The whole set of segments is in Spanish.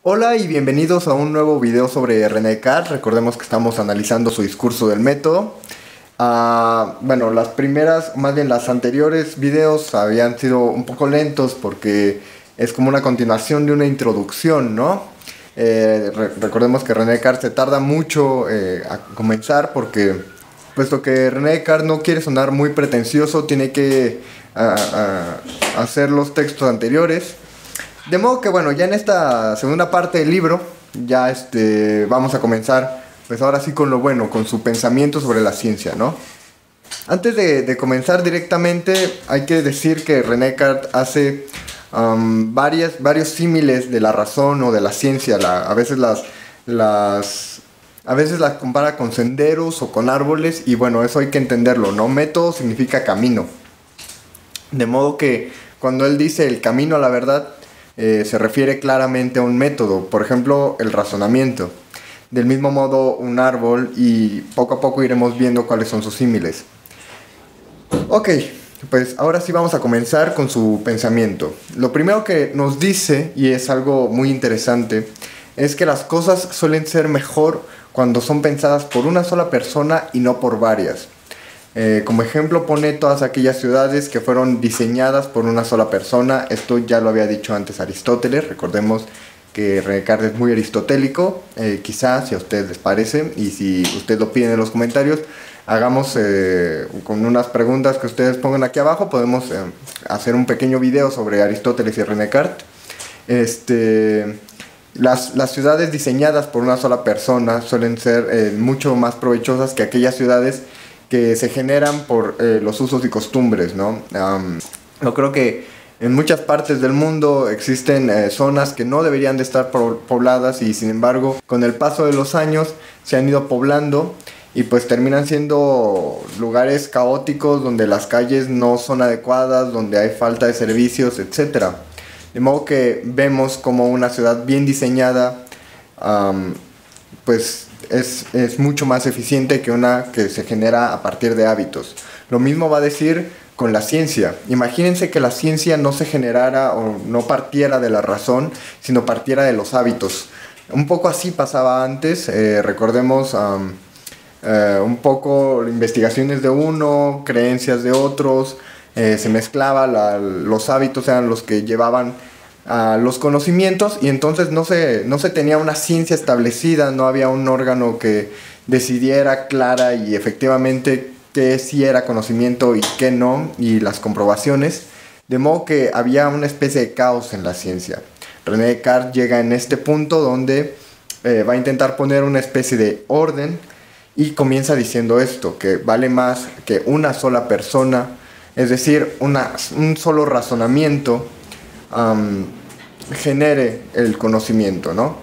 Hola y bienvenidos a un nuevo video sobre René Descartes. Recordemos que estamos analizando su discurso del método. Bueno, las primeras, más bien las anteriores videos habían sido un poco lentos porque es como una continuación de una introducción, ¿no? Recordemos que René Descartes se tarda mucho a comenzar porque, puesto que René Descartes no quiere sonar muy pretencioso, tiene que hacer los textos anteriores. De modo que bueno, ya en esta segunda parte del libro, ya vamos a comenzar, pues ahora sí con lo bueno, con su pensamiento sobre la ciencia, ¿no? Antes de comenzar directamente, hay que decir que René Descartes hace varios símiles de la razón o de la ciencia. A veces las compara con senderos o con árboles, y bueno, eso hay que entenderlo, ¿no? Método significa camino. De modo que cuando él dice el camino a la verdad, se refiere claramente a un método, por ejemplo, el razonamiento. Del mismo modo, un árbol, y poco a poco iremos viendo cuáles son sus símiles. Ok, pues ahora sí vamos a comenzar con su pensamiento. Lo primero que nos dice, y es algo muy interesante, es que las cosas suelen ser mejor cuando son pensadas por una sola persona y no por varias. Como ejemplo pone todas aquellas ciudades que fueron diseñadas por una sola persona. Esto ya lo había dicho antes Aristóteles. Recordemos que René Descartes es muy aristotélico, quizás si a ustedes les parece, y si ustedes lo piden en los comentarios, hagamos con unas preguntas que ustedes pongan aquí abajo, podemos hacer un pequeño video sobre Aristóteles y René Descartes. Las ciudades diseñadas por una sola persona suelen ser mucho más provechosas que aquellas ciudades que se generan por los usos y costumbres, ¿no? Yo creo que en muchas partes del mundo existen zonas que no deberían de estar pobladas, y sin embargo con el paso de los años se han ido poblando y pues terminan siendo lugares caóticos donde las calles no son adecuadas, donde hay falta de servicios, etc. De modo que vemos como una ciudad bien diseñada pues es mucho más eficiente que una que se genera a partir de hábitos. Lo mismo va a decir con la ciencia. Imagínense que la ciencia no se generara o no partiera de la razón, sino partiera de los hábitos. Un poco así pasaba antes. Recordemos un poco investigaciones de uno, creencias de otros. Se mezclaba, los hábitos eran los que llevaban a los conocimientos, y entonces no se tenía una ciencia establecida, no había un órgano que decidiera clara y efectivamente qué sí era conocimiento y qué no, y las comprobaciones, de modo que había una especie de caos en la ciencia. René Descartes llega en este punto donde va a intentar poner una especie de orden, y comienza diciendo esto, que vale más que una sola persona, es decir, un solo razonamiento genere el conocimiento, ¿no?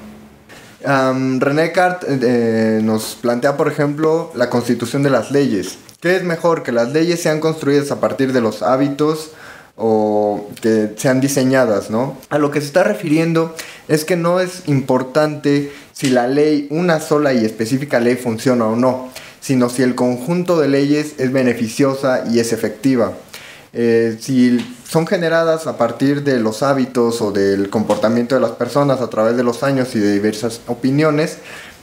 René Descartes nos plantea, por ejemplo, la constitución de las leyes. ¿Qué es mejor, que las leyes sean construidas a partir de los hábitos o que sean diseñadas, ¿no? A lo que se está refiriendo es que no es importante si la ley, una sola y específica ley, funciona o no, sino si el conjunto de leyes es beneficiosa y es efectiva. Si son generadas a partir de los hábitos o del comportamiento de las personas a través de los años y de diversas opiniones,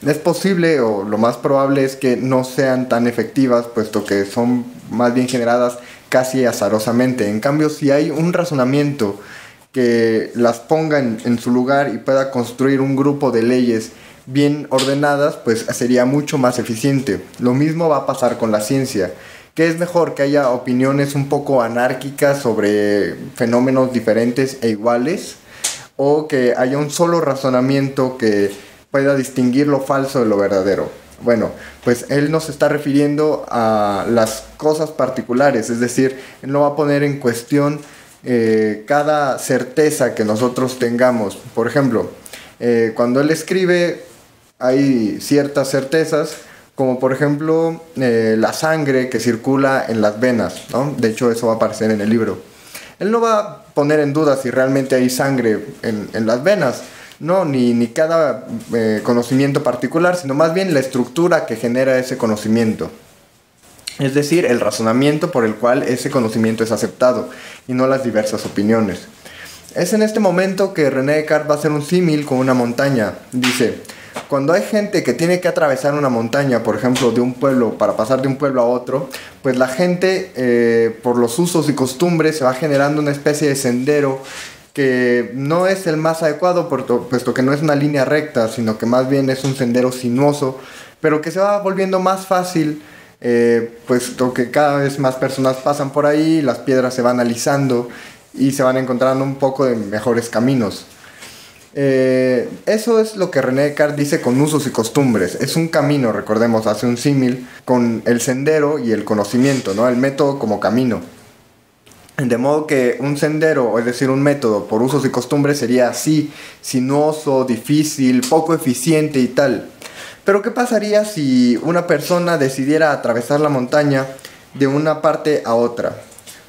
es posible, o lo más probable es que no sean tan efectivas, puesto que son más bien generadas casi azarosamente. En cambio, si hay un razonamiento que las ponga en su lugar y pueda construir un grupo de leyes bien ordenadas, pues sería mucho más eficiente. Lo mismo va a pasar con la ciencia. ¿Qué es mejor? ¿Que haya opiniones un poco anárquicas sobre fenómenos diferentes e iguales? ¿O que haya un solo razonamiento que pueda distinguir lo falso de lo verdadero? Bueno, pues él nos está refiriendo a las cosas particulares, es decir, él no va a poner en cuestión cada certeza que nosotros tengamos. Por ejemplo, cuando él escribe hay ciertas certezas, como por ejemplo la sangre que circula en las venas, ¿no? De hecho, eso va a aparecer en el libro. Él no va a poner en duda si realmente hay sangre en las venas, no, ni cada conocimiento particular, sino más bien la estructura que genera ese conocimiento. Es decir, el razonamiento por el cual ese conocimiento es aceptado, y no las diversas opiniones. Es en este momento que René Descartes va a hacer un símil con una montaña. Dice, cuando hay gente que tiene que atravesar una montaña, por ejemplo, de un pueblo, para pasar de un pueblo a otro, pues la gente, por los usos y costumbres, se va generando una especie de sendero que no es el más adecuado, puesto que no es una línea recta, sino que más bien es un sendero sinuoso, pero que se va volviendo más fácil, puesto que cada vez más personas pasan por ahí, las piedras se van alisando y se van encontrando un poco de mejores caminos. Eso es lo que René Descartes dice con usos y costumbres. Es un camino, recordemos, hace un símil con el sendero y el conocimiento, ¿no? El método como camino. De modo que un sendero, es decir, un método por usos y costumbres sería así, sinuoso, difícil, poco eficiente y tal. Pero ¿qué pasaría si una persona decidiera atravesar la montaña de una parte a otra?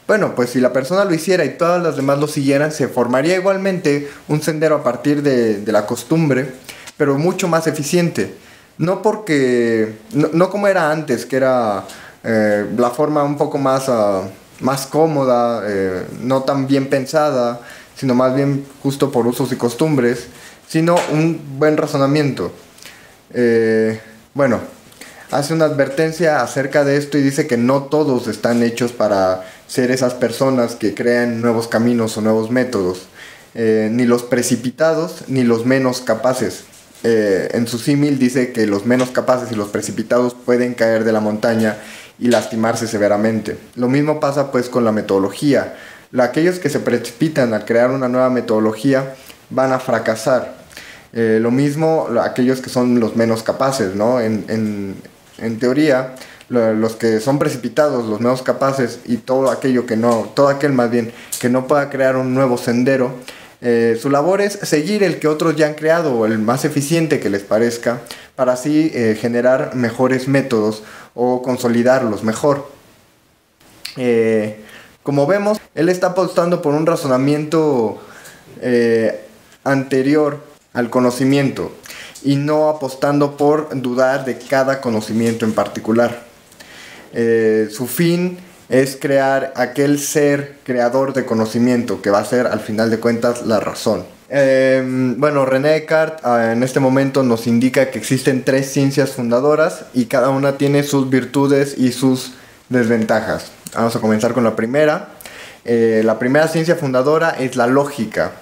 Bueno, pues si la persona lo hiciera y todas las demás lo siguieran, se formaría igualmente un sendero a partir de la costumbre, pero mucho más eficiente. No porque, no como era antes, que era la forma un poco más cómoda, no tan bien pensada, sino más bien justo por usos y costumbres, sino un buen razonamiento. Bueno, hace una advertencia acerca de esto y dice que no todos están hechos para ser esas personas que crean nuevos caminos o nuevos métodos, ni los precipitados ni los menos capaces. En su símil dice que los menos capaces y los precipitados pueden caer de la montaña y lastimarse severamente. Lo mismo pasa pues con la metodología. Aquellos que se precipitan al crear una nueva metodología van a fracasar. Lo mismo aquellos que son los menos capaces, ¿no? En teoría, los que son precipitados, los menos capaces y todo aquel más bien que no pueda crear un nuevo sendero, su labor es seguir el que otros ya han creado o el más eficiente que les parezca, para así generar mejores métodos o consolidarlos mejor. Como vemos, él está apostando por un razonamiento anterior al conocimiento y no apostando por dudar de cada conocimiento en particular. Su fin es crear aquel ser creador de conocimiento que va a ser al final de cuentas la razón. Bueno, René Descartes en este momento nos indica que existen 3 ciencias fundadoras y cada una tiene sus virtudes y sus desventajas. Vamos a comenzar con la primera. La primera ciencia fundadora es la lógica.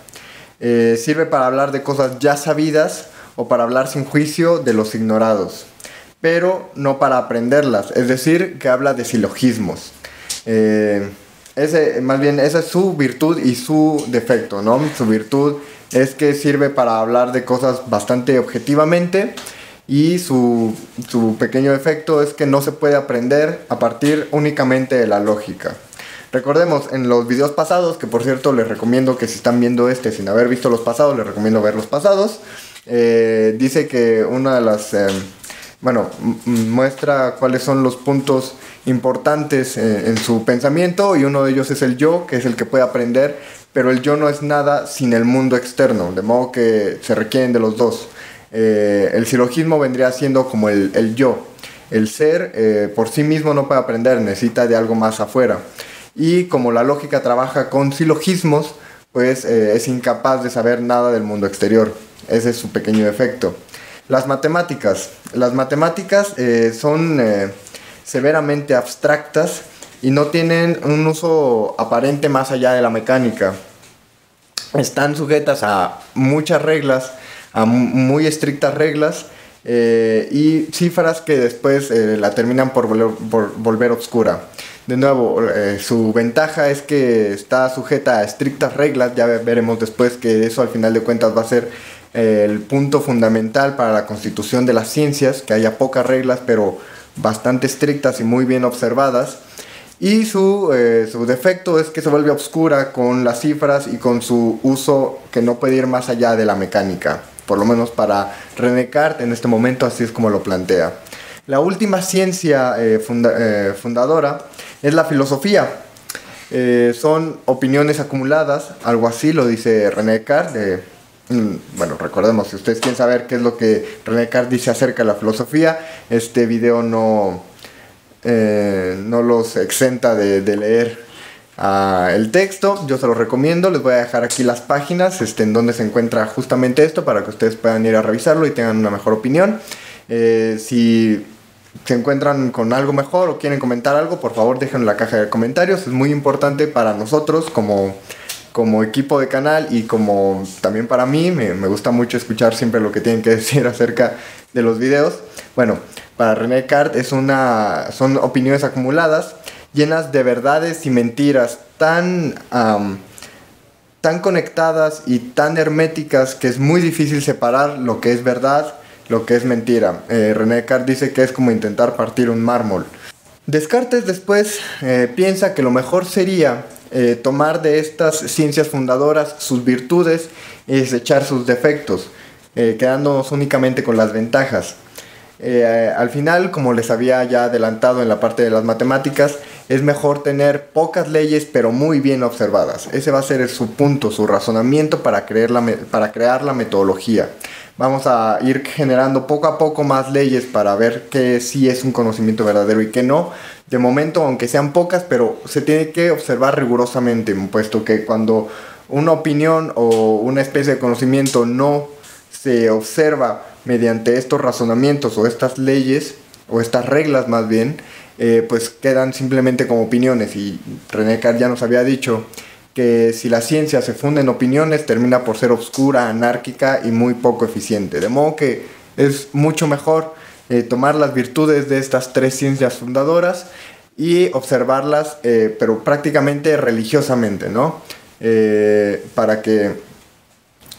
Sirve para hablar de cosas ya sabidas o para hablar sin juicio de los ignorados, pero no para aprenderlas, es decir, que habla de silogismos. Más bien esa es su virtud y su defecto, ¿no? Su virtud es que sirve para hablar de cosas bastante objetivamente, y su pequeño defecto es que no se puede aprender a partir únicamente de la lógica. Recordemos en los videos pasados, que por cierto les recomiendo que si están viendo sin haber visto los pasados, les recomiendo ver los pasados. Dice que una de las... muestra cuáles son los puntos importantes en su pensamiento, y uno de ellos es el yo, que es el que puede aprender, pero el yo no es nada sin el mundo externo, de modo que se requieren de los dos. El silogismo vendría siendo como el yo. El ser por sí mismo no puede aprender, necesita de algo más afuera. Y como la lógica trabaja con silogismos, pues es incapaz de saber nada del mundo exterior. Ese es su pequeño defecto. Las matemáticas son severamente abstractas y no tienen un uso aparente más allá de la mecánica. Están sujetas a muchas reglas, a muy estrictas reglas, y cifras que después la terminan por volver oscura. De nuevo, su ventaja es que está sujeta a estrictas reglas. Ya veremos después que eso al final de cuentas va a ser el punto fundamental para la constitución de las ciencias, que haya pocas reglas pero bastante estrictas y muy bien observadas. Y su defecto es que se vuelve oscura con las cifras y con su uso que no puede ir más allá de la mecánica. Por lo menos para René Descartes en este momento así es como lo plantea. La última ciencia fundadora es la filosofía. Son opiniones acumuladas, algo así lo dice René Descartes. Recordemos, si ustedes quieren saber qué es lo que René Descartes dice acerca de la filosofía, este video no los exenta de leer el texto. Yo se los recomiendo. Les voy a dejar aquí las páginas en donde se encuentra justamente esto, para que ustedes puedan ir a revisarlo y tengan una mejor opinión. Si se encuentran con algo mejor o quieren comentar algo, por favor déjenlo en la caja de comentarios. Es muy importante para nosotros como equipo de canal, y como también para mí. Me gusta mucho escuchar siempre lo que tienen que decir acerca de los videos. Bueno, para René Descartes son opiniones acumuladas, llenas de verdades y mentiras tan conectadas y tan herméticas que es muy difícil separar lo que es verdad, lo que es mentira. René Descartes dice que es como intentar partir un mármol. Descartes después piensa que lo mejor sería tomar de estas ciencias fundadoras sus virtudes y desechar sus defectos, quedándonos únicamente con las ventajas. Al final, como les había ya adelantado en la parte de las matemáticas, es mejor tener pocas leyes pero muy bien observadas. Ese va a ser su punto, su razonamiento para crear la metodología. Vamos a ir generando poco a poco más leyes para ver qué sí es un conocimiento verdadero y qué no. De momento, aunque sean pocas, pero se tiene que observar rigurosamente, puesto que cuando una opinión o una especie de conocimiento no se observa mediante estos razonamientos o estas leyes, o estas reglas más bien, pues quedan simplemente como opiniones. Y René Descartes ya nos había dicho que si la ciencia se funda en opiniones, termina por ser oscura, anárquica y muy poco eficiente. De modo que es mucho mejor tomar las virtudes de estas tres ciencias fundadoras y observarlas, pero prácticamente religiosamente, ¿no? Para que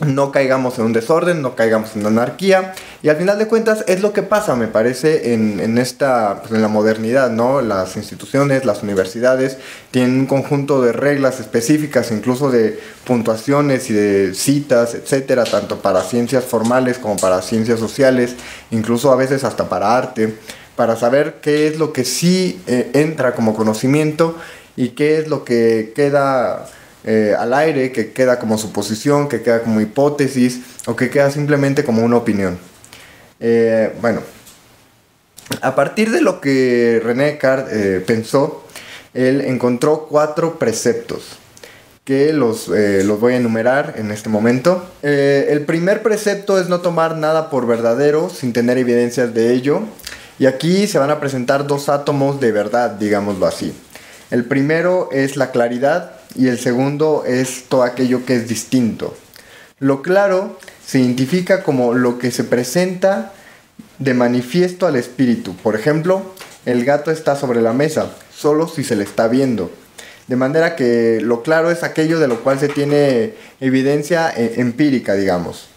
no caigamos en un desorden, no caigamos en anarquía. Y al final de cuentas es lo que pasa, me parece, en la modernidad, ¿no? Las instituciones, las universidades tienen un conjunto de reglas específicas, incluso de puntuaciones y de citas, etcétera, tanto para ciencias formales como para ciencias sociales, incluso a veces hasta para arte, para saber qué es lo que sí entra como conocimiento y qué es lo que queda al aire, que queda como suposición, que queda como hipótesis o que queda simplemente como una opinión. Bueno, a partir de lo que René Descartes pensó, él encontró 4 preceptos que los voy a enumerar en este momento. El primer precepto es no tomar nada por verdadero sin tener evidencias de ello. Y aquí se van a presentar 2 átomos de verdad, digámoslo así. El primero es la claridad y el segundo es todo aquello que es distinto. Lo claro se identifica como lo que se presenta de manifiesto al espíritu. Por ejemplo, el gato está sobre la mesa, solo si se le está viendo. De manera que lo claro es aquello de lo cual se tiene evidencia empírica, digamos.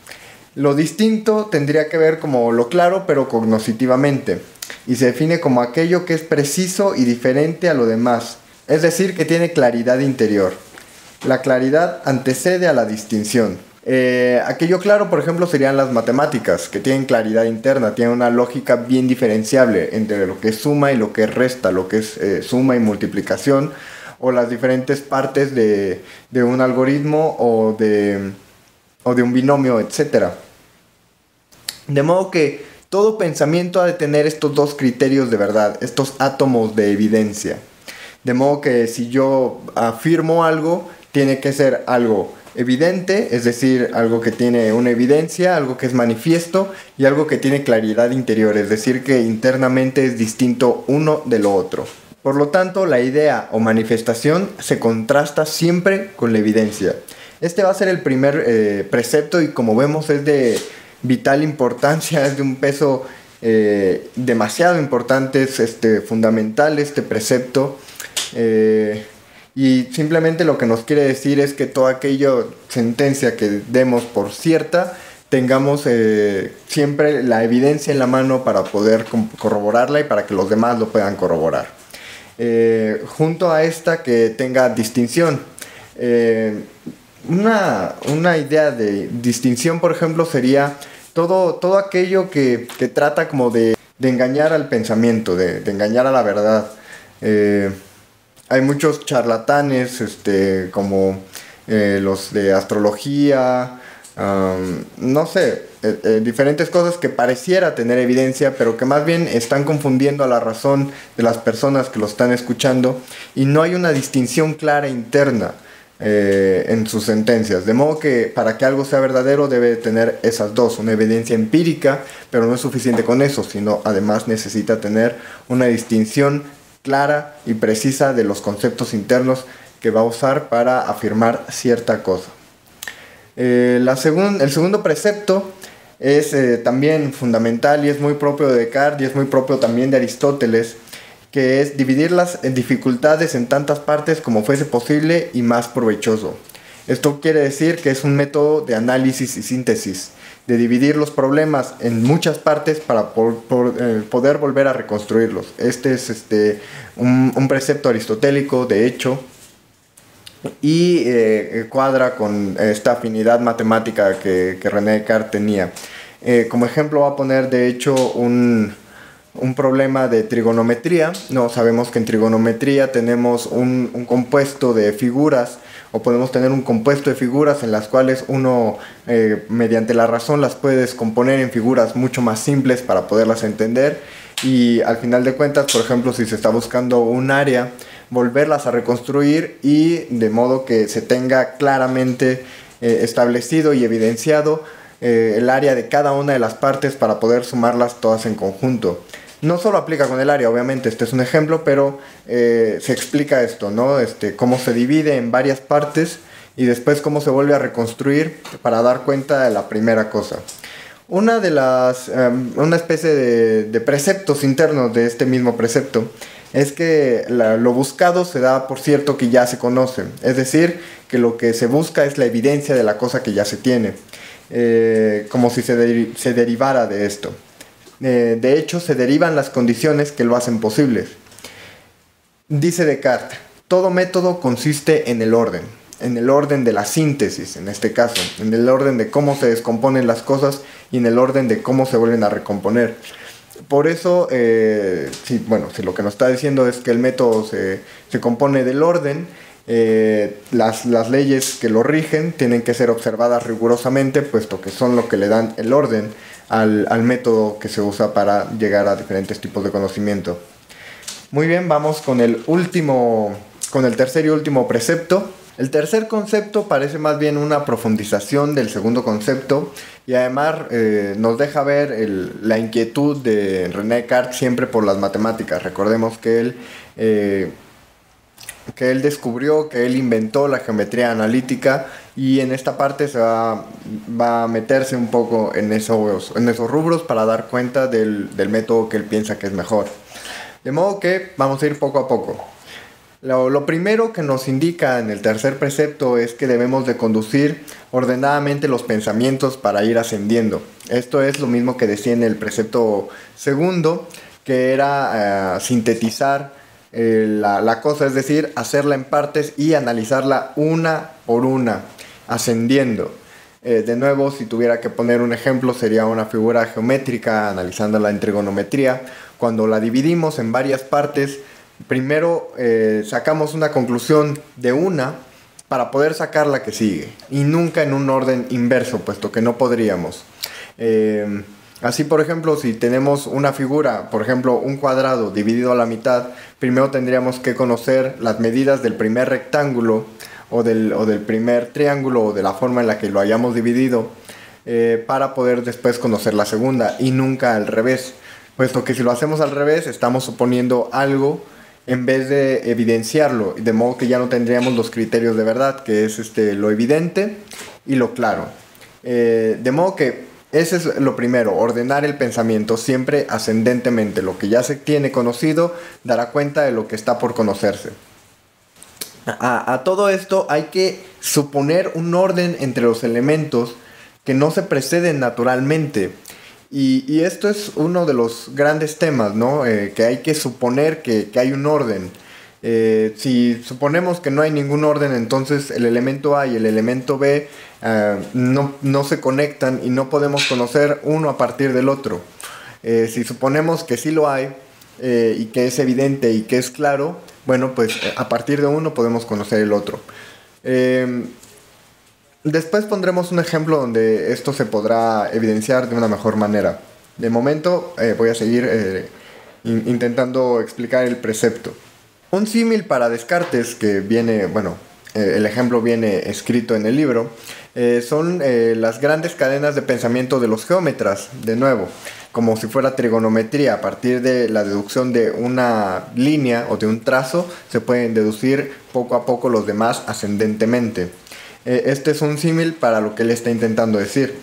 Lo distinto tendría que ver como lo claro, pero cognoscitivamente, y se define como aquello que es preciso y diferente a lo demás, es decir, que tiene claridad interior. La claridad antecede a la distinción. Aquello claro, por ejemplo, serían las matemáticas, que tienen claridad interna, tienen una lógica bien diferenciable entre lo que es suma y lo que es resta, lo que es suma y multiplicación, o las diferentes partes de un algoritmo o de un binomio, etc. De modo que todo pensamiento ha de tener estos 2 criterios de verdad, estos átomos de evidencia. De modo que si yo afirmo algo, tiene que ser algo evidente, es decir, algo que tiene una evidencia, algo que es manifiesto y algo que tiene claridad interior, es decir, que internamente es distinto uno de lo otro. Por lo tanto, la idea o manifestación se contrasta siempre con la evidencia. Este va a ser el primer precepto y, como vemos, es de vital importancia, es de un peso demasiado importante, es fundamental este precepto. Y simplemente lo que nos quiere decir es que toda aquella sentencia que demos por cierta, tengamos siempre la evidencia en la mano para poder corroborarla y para que los demás lo puedan corroborar. Junto a esta, que tenga distinción. Una idea de distinción, por ejemplo, sería todo aquello que trata como de engañar al pensamiento, de engañar a la verdad. Hay muchos charlatanes, como los de astrología, no sé, diferentes cosas que pareciera tener evidencia, pero que más bien están confundiendo a la razón de las personas que lo están escuchando, y no hay una distinción clara interna en sus sentencias. De modo que para que algo sea verdadero debe tener esas dos, una evidencia empírica, pero no es suficiente con eso, sino además necesita tener una distinción clara y precisa de los conceptos internos que va a usar para afirmar cierta cosa. El segundo precepto es también fundamental y es muy propio de Descartes y es muy propio también de Aristóteles, que es dividir las dificultades en tantas partes como fuese posible y más provechoso. Esto quiere decir que es un método de análisis y síntesis, de dividir los problemas en muchas partes para poder volver a reconstruirlos. Este es un precepto aristotélico, de hecho, y cuadra con esta afinidad matemática que René Descartes tenía. Como ejemplo va a poner de hecho un problema de trigonometría. No, sabemos que en trigonometría tenemos un compuesto de figuras, o podemos tener un compuesto de figuras en las cuales uno mediante la razón las puede descomponer en figuras mucho más simples para poderlas entender, y al final de cuentas, por ejemplo, si se está buscando un área, volverlas a reconstruir y de modo que se tenga claramente establecido y evidenciado el área de cada una de las partes para poder sumarlas todas en conjunto. No solo aplica con el área, obviamente, este es un ejemplo, pero se explica esto, ¿no? Cómo se divide en varias partes y después cómo se vuelve a reconstruir para dar cuenta de la primera cosa. Una especie de preceptos internos de este mismo precepto es que lo buscado se da por cierto que ya se conoce, es decir, que lo que se busca es la evidencia de la cosa que ya se tiene, como si se derivara de esto. De hecho, se derivan las condiciones que lo hacen posibles. Dice Descartes, todo método consiste en el orden de la síntesis en este caso, en el orden de cómo se descomponen las cosas y en el orden de cómo se vuelven a recomponer. Por eso, si lo que nos está diciendo es que el método se compone del orden, las leyes que lo rigen tienen que ser observadas rigurosamente, puesto que son lo que le dan el orden al método que se usa para llegar a diferentes tipos de conocimiento. Muy bien, vamos con el tercer y último precepto. El tercer concepto parece más bien una profundización del segundo concepto, y además nos deja ver la inquietud de René Descartes siempre por las matemáticas. Recordemos que él descubrió, que él inventó la geometría analítica, y en esta parte va a meterse un poco en esos rubros para dar cuenta del método que él piensa que es mejor. De modo que vamos a ir poco a poco. Lo primero que nos indica en el tercer precepto es que debemos de conducir ordenadamente los pensamientos para ir ascendiendo. Esto es lo mismo que decía en el precepto segundo, que era sintetizar la cosa, es decir, hacerla en partes y analizarla una por una, ascendiendo. De nuevo, si tuviera que poner un ejemplo, sería una figura geométrica, analizándola en trigonometría. Cuando la dividimos en varias partes, primero sacamos una conclusión de una para poder sacar la que sigue, y nunca en un orden inverso, puesto que no podríamos. Así, por ejemplo, si tenemos una figura, por ejemplo, un cuadrado dividido a la mitad, primero tendríamos que conocer las medidas del primer rectángulo o del primer triángulo, o de la forma en la que lo hayamos dividido, para poder después conocer la segunda, y nunca al revés, puesto que si lo hacemos al revés estamos suponiendo algo en vez de evidenciarlo, de modo que ya no tendríamos los criterios de verdad, que es lo evidente y lo claro. De modo que ese es lo primero, ordenar el pensamiento siempre ascendentemente. Lo que ya se tiene conocido dará cuenta de lo que está por conocerse. A todo esto hay que suponer un orden entre los elementos que no se preceden naturalmente. Y esto es uno de los grandes temas, ¿no? Que hay que suponer que hay un orden. Si suponemos que no hay ningún orden, entonces el elemento A y el elemento B no se conectan y no podemos conocer uno a partir del otro. Si suponemos que sí lo hay y que es evidente y que es claro, bueno, pues a partir de uno podemos conocer el otro. Después pondremos un ejemplo donde esto se podrá evidenciar de una mejor manera. De momento voy a seguir intentando explicar el precepto. Un símil para Descartes que viene, bueno, el ejemplo viene escrito en el libro, son las grandes cadenas de pensamiento de los geómetras, de nuevo, como si fuera trigonometría. A partir de la deducción de una línea o de un trazo, se pueden deducir poco a poco los demás ascendentemente. Este es un símil para lo que él está intentando decir.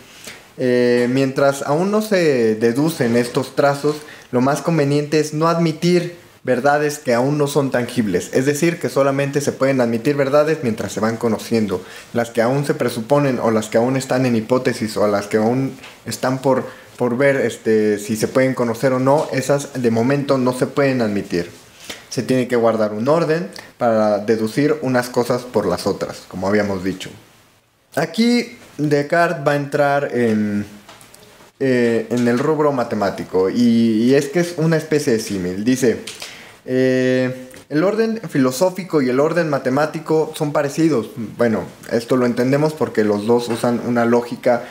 Mientras aún no se deducen estos trazos, lo más conveniente es no admitir verdades que aún no son tangibles. Es decir, que solamente se pueden admitir verdades mientras se van conociendo. Las que aún se presuponen, o las que aún están en hipótesis, o las que aún están por ver si se pueden conocer o no, esas de momento no se pueden admitir. Se tiene que guardar un orden para deducir unas cosas por las otras, como habíamos dicho. Aquí Descartes va a entrar en el rubro matemático, y es que es una especie de símil. Dice, el orden filosófico y el orden matemático son parecidos. Bueno, esto lo entendemos porque los dos usan una lógica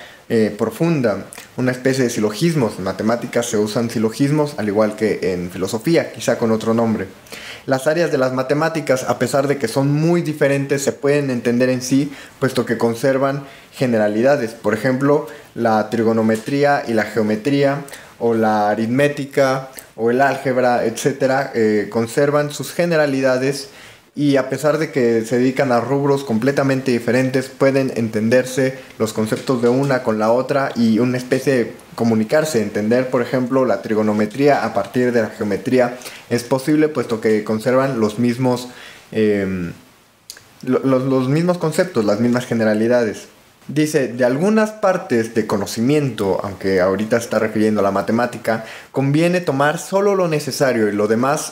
profunda, una especie de silogismos. En matemáticas se usan silogismos, al igual que en filosofía, quizá con otro nombre. Las áreas de las matemáticas, a pesar de que son muy diferentes, se pueden entender en sí, puesto que conservan generalidades. Por ejemplo, la trigonometría y la geometría, o la aritmética, o el álgebra, etcétera, conservan sus generalidades, y a pesar de que se dedican a rubros completamente diferentes, pueden entenderse los conceptos de una con la otra y una especie de comunicarse. Entender, por ejemplo, la trigonometría a partir de la geometría es posible, puesto que conservan los mismos conceptos, las mismas generalidades. Dice, de algunas partes de conocimiento, aunque ahorita está refiriendo a la matemática, conviene tomar solo lo necesario y lo demás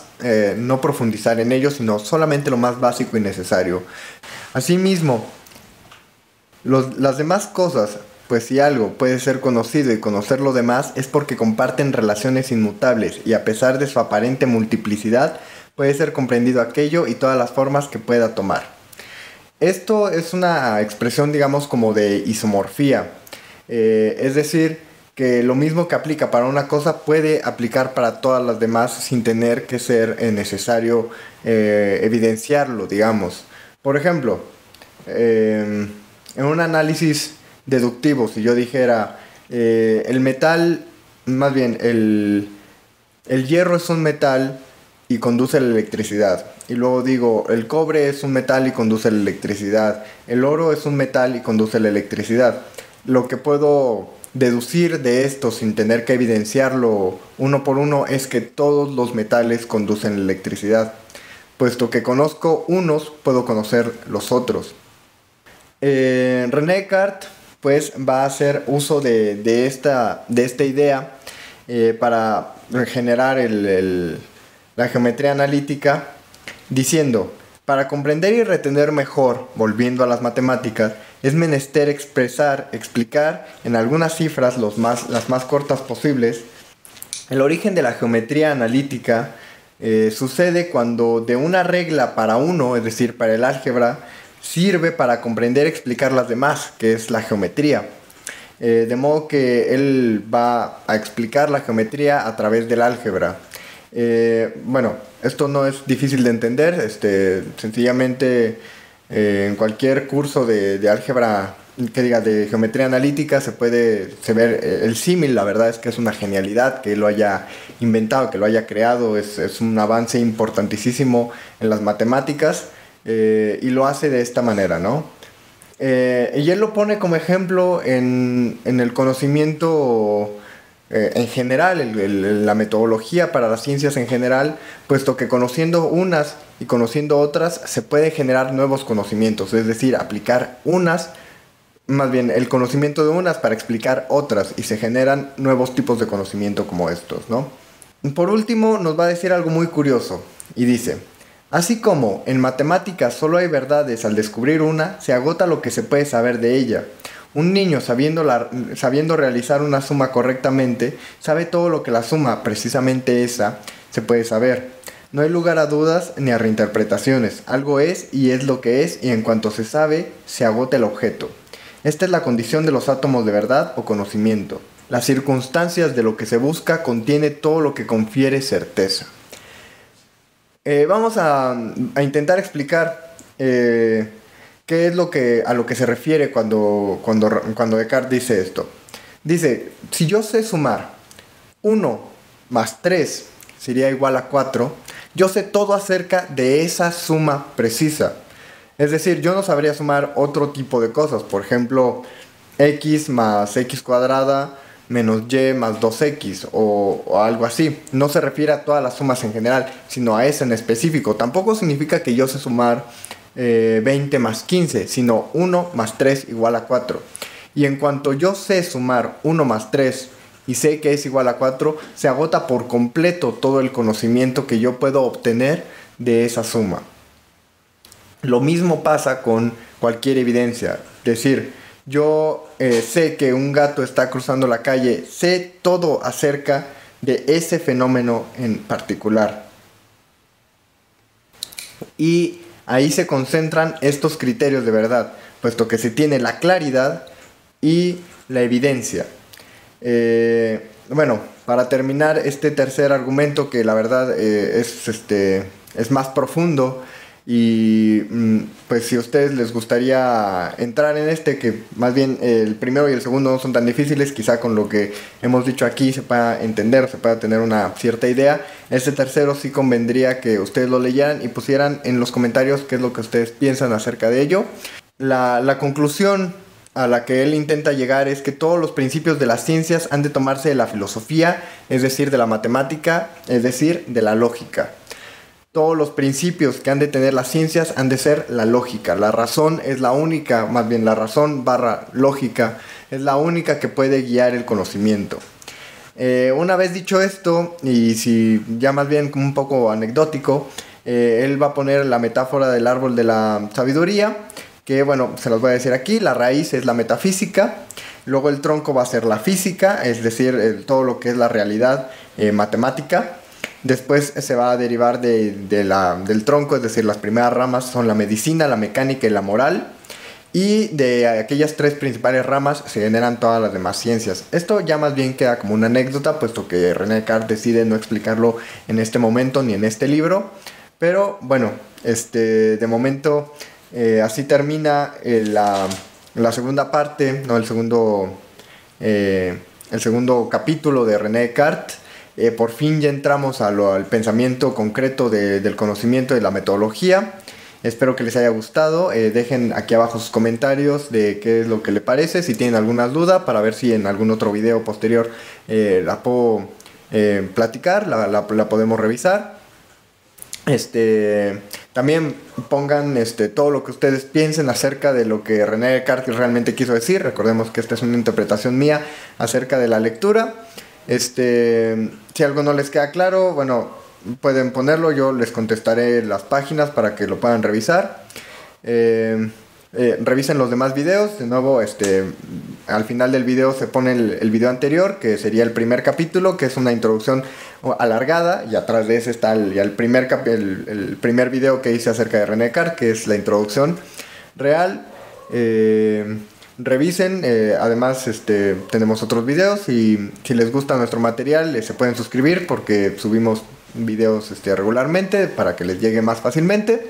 no profundizar en ello, sino solamente lo más básico y necesario. Asimismo, las demás cosas, pues si algo puede ser conocido y conocer lo demás, es porque comparten relaciones inmutables, y a pesar de su aparente multiplicidad, puede ser comprendido aquello y todas las formas que pueda tomar. Esto es una expresión, digamos, como de isomorfía. Es decir, que lo mismo que aplica para una cosa puede aplicar para todas las demás sin tener que ser necesario evidenciarlo, digamos. Por ejemplo, en un análisis deductivo, si yo dijera el metal, más bien el hierro es un metal y conduce la electricidad. Y luego digo, el cobre es un metal y conduce la electricidad. El oro es un metal y conduce la electricidad. Lo que puedo deducir de esto sin tener que evidenciarlo uno por uno es que todos los metales conducen la electricidad. Puesto que conozco unos, puedo conocer los otros. René Descartes pues va a hacer uso de esta idea para generar la geometría analítica, diciendo, para comprender y retener mejor, volviendo a las matemáticas, es menester explicar en algunas cifras las más cortas posibles. El origen de la geometría analítica sucede cuando de una regla para uno, es decir, para el álgebra, sirve para comprender y explicar las demás, que es la geometría. De modo que él va a explicar la geometría a través del álgebra. Bueno, esto no es difícil de entender. Sencillamente en cualquier curso de álgebra, de geometría analítica, se ve el símil. La verdad es que es una genialidad que él lo haya inventado, que lo haya creado. Es un avance importantísimo en las matemáticas, y lo hace de esta manera, ¿no? Y él lo pone como ejemplo en el conocimiento en general, la metodología para las ciencias en general, puesto que conociendo unas y conociendo otras se puede generar nuevos conocimientos, es decir, aplicar el conocimiento de unas para explicar otras, y se generan nuevos tipos de conocimiento como estos, ¿no? Por último, nos va a decir algo muy curioso, y dice: así como en matemáticas solo hay verdades al descubrir una, se agota lo que se puede saber de ella. Un niño sabiendo realizar una suma correctamente, sabe todo lo que la suma, precisamente esa, se puede saber. No hay lugar a dudas ni a reinterpretaciones. Algo es y es lo que es, y en cuanto se sabe, se agota el objeto. Esta es la condición de los átomos de verdad o conocimiento. Las circunstancias de lo que se busca contiene todo lo que confiere certeza. Vamos a intentar explicar qué es a lo que se refiere cuando Descartes dice esto. Dice, si yo sé sumar 1 más 3 sería igual a 4, yo sé todo acerca de esa suma precisa. Es decir, yo no sabría sumar otro tipo de cosas. Por ejemplo, x más x cuadrada menos y más 2x o algo así. No se refiere a todas las sumas en general, sino a esa en específico. Tampoco significa que yo sé sumar 20 más 15, sino 1 más 3 igual a 4. Y en cuanto yo sé sumar 1 más 3 y sé que es igual a 4, se agota por completo todo el conocimiento que yo puedo obtener de esa suma. Lo mismo pasa con cualquier evidencia. Es decir, yo sé que un gato está cruzando la calle, sé todo acerca de ese fenómeno en particular. Y ahí se concentran estos criterios de verdad, puesto que se tiene la claridad y la evidencia. Bueno, para terminar este tercer argumento, que la verdad es más profundo, y pues si a ustedes les gustaría entrar en que más bien el primero y el segundo no son tan difíciles, quizá con lo que hemos dicho aquí se pueda entender, se pueda tener una cierta idea. Este tercero sí convendría que ustedes lo leyeran y pusieran en los comentarios qué es lo que ustedes piensan acerca de ello. La conclusión a la que él intenta llegar es que todos los principios de las ciencias han de tomarse de la filosofía, es decir, de la matemática, es decir, de la lógica. Todos los principios que han de tener las ciencias han de ser la lógica. La razón es la única, más bien la razón / lógica, es la única que puede guiar el conocimiento. Una vez dicho esto, y si ya más bien como un poco anecdótico, él va a poner la metáfora del árbol de la sabiduría, que bueno, se los voy a decir aquí. La raíz es la metafísica, luego el tronco va a ser la física, es decir, todo lo que es la realidad matemática. Después se va a derivar del tronco, es decir, las primeras ramas son la medicina, la mecánica y la moral. Y de aquellas tres principales ramas se generan todas las demás ciencias. Esto ya más bien queda como una anécdota, puesto que René Descartes decide no explicarlo en este momento ni en este libro. Pero bueno, de momento así termina la segunda parte, no, el segundo capítulo de René Descartes. Por fin ya entramos al pensamiento concreto del conocimiento y de la metodología. Espero que les haya gustado. Dejen aquí abajo sus comentarios de qué es lo que les parece. Si tienen alguna duda, para ver si en algún otro video posterior la puedo platicar, la podemos revisar. También pongan todo lo que ustedes piensen acerca de lo que René Descartes realmente quiso decir. Recordemos que esta es una interpretación mía acerca de la lectura. Si algo no les queda claro, bueno, pueden ponerlo, yo les contestaré las páginas para que lo puedan revisar. Revisen los demás videos. De nuevo, al final del video se pone el video anterior, que sería el primer capítulo, que es una introducción alargada, y atrás de ese está el primer video que hice acerca de René Descartes, que es la introducción real. Revisen, además tenemos otros videos, y si les gusta nuestro material se pueden suscribir, porque subimos videos regularmente para que les llegue más fácilmente.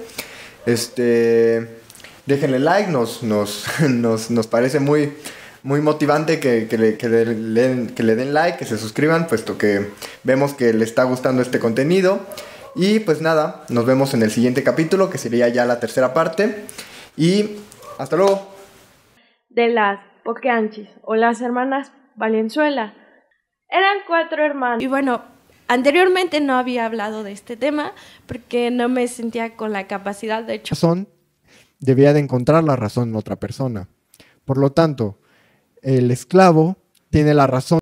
Déjenle like, nos parece muy motivante que le den like, que se suscriban, puesto que vemos que les está gustando este contenido. Y pues nada, nos vemos en el siguiente capítulo, que sería ya la tercera parte, y hasta luego. De las Pokeanchis o las hermanas Valenzuela. Eran 4 hermanos. Y bueno, anteriormente no había hablado de este tema porque no me sentía con la capacidad de hecho. Debía de encontrar la razón en otra persona. Por lo tanto, el esclavo tiene la razón